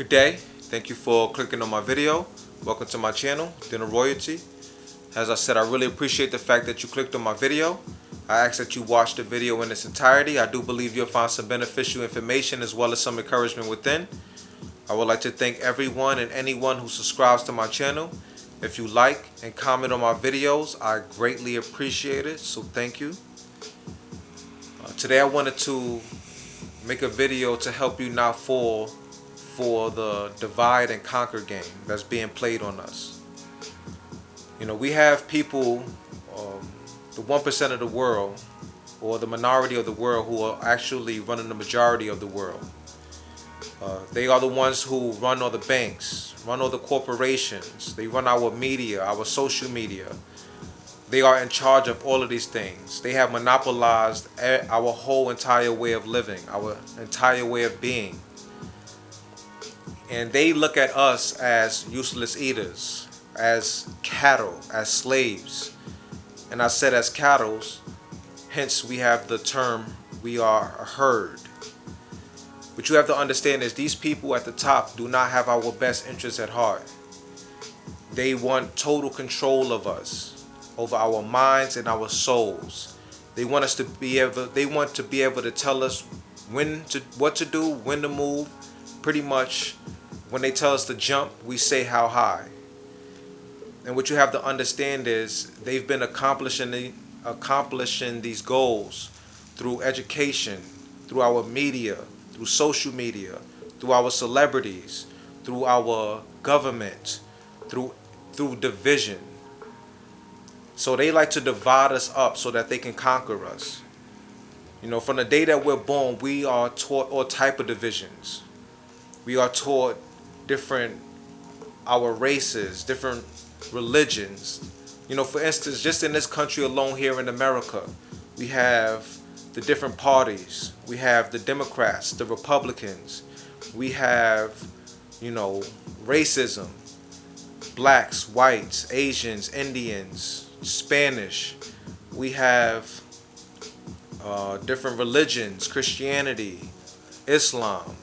Good day. Thank you for clicking on my video. Welcome to my channel, Dinner Royalty. As I said, I really appreciate the fact that you clicked on my video. I ask that you watch the video in its entirety. I do believe you'll find some beneficial information as well as some encouragement within. I would like to thank everyone and anyone who subscribes to my channel. If you like and comment on my videos, I greatly appreciate it, so thank you. Today I wanted to make a video to help you not fall for the divide and conquer game that's being played on us. You know, we have people, the 1% of the world, or the minority of the world, who are actually running the majority of the world. They are the ones who run all the banks, run all the corporations, they run our media, our social media. They are in charge of all of these things. They have monopolized our whole entire way of living, our entire way of being. And they look at us as useless eaters, as cattle, as slaves. And I said as cattle, hence we have the term, we are a herd. What you have to understand is these people at the top do not have our best interests at heart. They want total control of us, over our minds and our souls. They want us to be able, to tell us what to do, when to move. Pretty much when they tell us to jump, we say how high. And what you have to understand is they've been accomplishing these goals through education, through our media, through social media, through our celebrities, through our government, through division. So they like to divide us up so that they can conquer us. You know, from the day that we're born, we are taught all type of divisions. We are taught our races, different religions. You know, for instance, just in this country alone here in America, we have the different parties. We have the Democrats, the Republicans. We have, you know, racism, blacks, whites, Asians, Indians, Spanish. We have different religions, Christianity, Islam,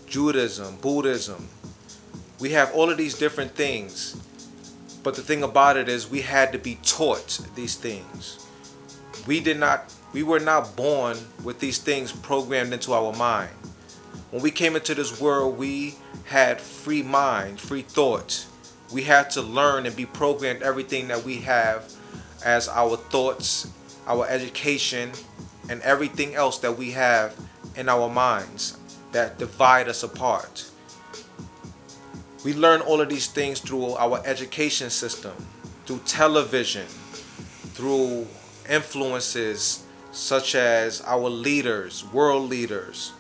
Judaism, Buddhism. We have all of these different things. But the thing about it is we had to be taught these things. We were not born with these things programmed into our mind. When we came into this world, we had free mind, free thought. We had to learn and be programmed everything that we have as our thoughts, our education, and everything else that we have in our minds that divide us apart. We learn all of these things through our education system, through television, through influences such as our leaders, world leaders,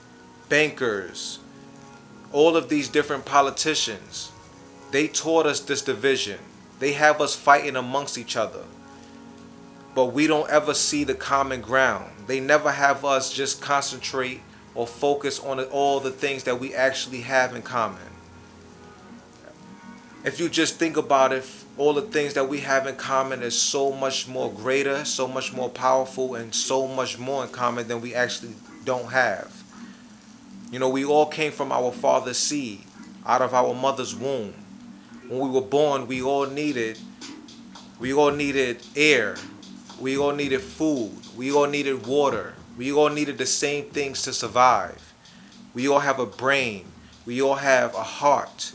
bankers, all of these different politicians. They taught us this division. They have us fighting amongst each other. But we don't ever see the common ground. They never have us just concentrate or focus on all the things that we actually have in common. If you just think about it, all the things that we have in common is so much more greater, so much more powerful, and so much more in common than we actually don't have. You know, we all came from our father's seed, out of our mother's womb. When we were born, we all needed air. We all needed food. We all needed water. We all needed the same things to survive. We all have a brain. We all have a heart.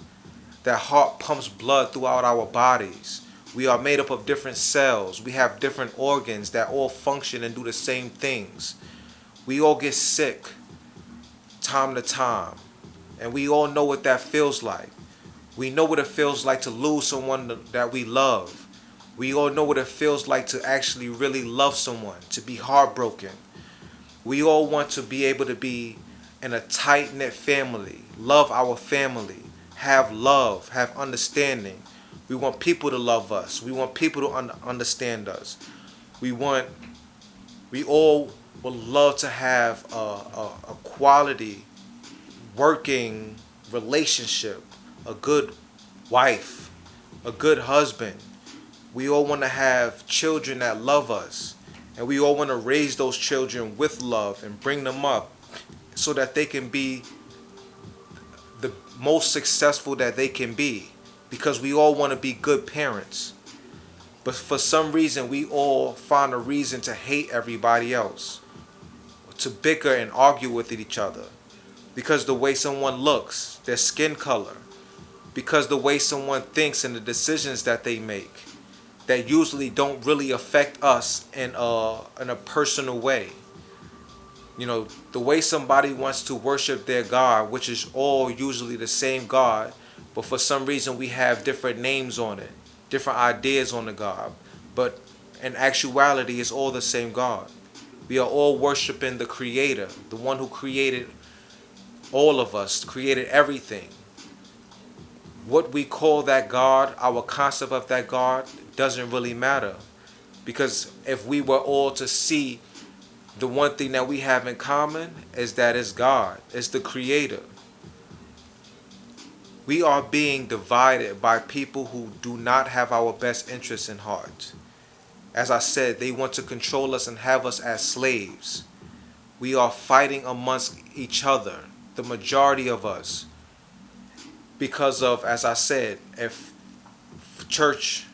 That heart pumps blood throughout our bodies. We are made up of different cells. We have different organs that all function and do the same things. We all get sick time to time. And we all know what that feels like. We know what it feels like to lose someone that we love. We all know what it feels like to actually really love someone, to be heartbroken. We all want to be able to be in a tight-knit family, love our family, have love, have understanding. We want people to love us. We want people to understand us. We all would love to have a quality working relationship, a good wife, a good husband. We all want to have children that love us. And we all want to raise those children with love and bring them up so that they can be the most successful that they can be, because we all want to be good parents. But for some reason, we all find a reason to hate everybody else, to bicker and argue with each other, because the way someone looks, their skin color, because the way someone thinks and the decisions that they make, that usually don't really affect us in a personal way. You know, the way somebody wants to worship their God, which is all usually the same God, but for some reason we have different names on it, different ideas on the God. But in actuality, it's all the same God. We are all worshiping the Creator, the one who created all of us, created everything. What we call that God, our concept of that God, doesn't really matter. Because if we were all to see the one thing that we have in common, is that it's God, it's the Creator. We are being divided by people who do not have our best interests in heart. As I said, they want to control us and have us as slaves. We are fighting amongst each other, the majority of us, because of, as I said, if church,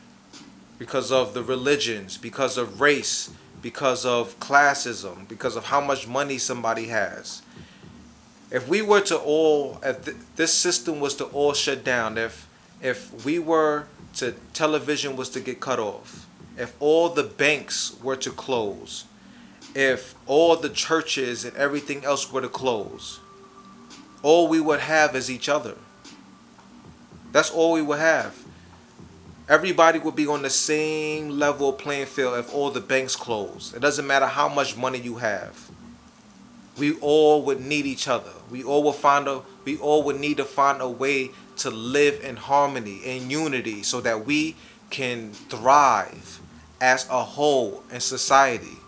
because of the religions, because of race, because of classism, because of how much money somebody has. If we were to all, if this system was to all shut down, if we were to, television was to get cut off, if all the banks were to close, if all the churches and everything else were to close, all we would have is each other. That's all we would have. Everybody would be on the same level playing field if all the banks closed. It doesn't matter how much money you have. We all would need each other. We all would need to find a way to live in harmony, in unity, so that we can thrive as a whole in society.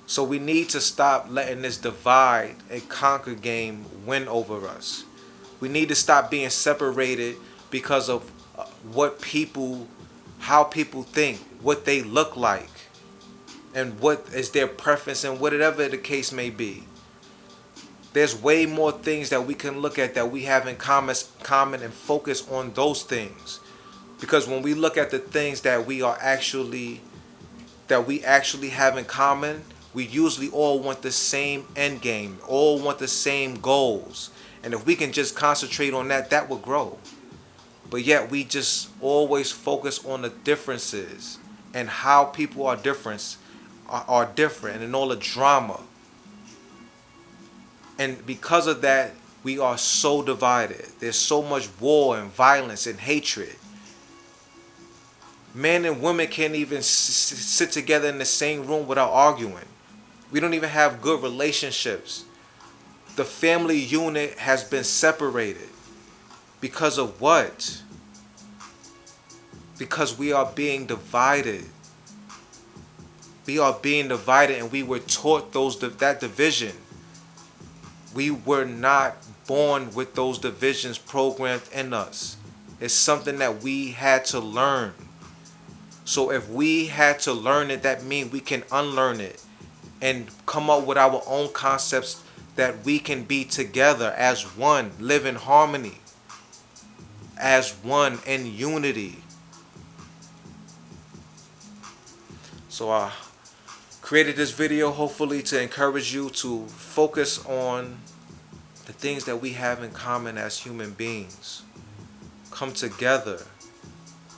So we need to stop letting this divide and conquer game win over us. We need to stop being separated because of how people think, what they look like, and what is their preference, and whatever the case may be. There's way more things that we can look at that we have in common and focus on those things. Because when we look at the things that we actually have in common, we usually all want the same end game, all want the same goals. And if we can just concentrate on that, that will grow. But yet we just always focus on the differences and how people are different and all the drama. And because of that, we are so divided. There's so much war and violence and hatred. Men and women can't even sit together in the same room without arguing. We don't even have good relationships. The family unit has been separated. Because of what? Because we are being divided. We are being divided, and we were taught that division. We were not born with those divisions programmed in us. It's something that we had to learn. So if we had to learn it, that means we can unlearn it and come up with our own concepts that we can be together as one, live in harmony, as one in unity. So I created this video hopefully to encourage you to focus on the things that we have in common as human beings. Come together.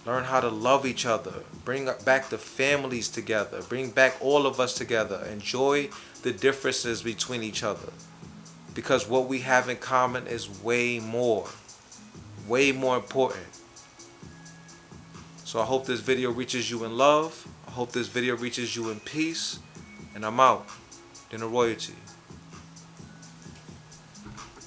Learn how to love each other. Bring back the families together. Bring back all of us together. Enjoy the differences between each other. Because what we have in common is way more important. So I hope this video reaches you in love. I hope this video reaches you in peace. And I'm out. Dinner Royalty.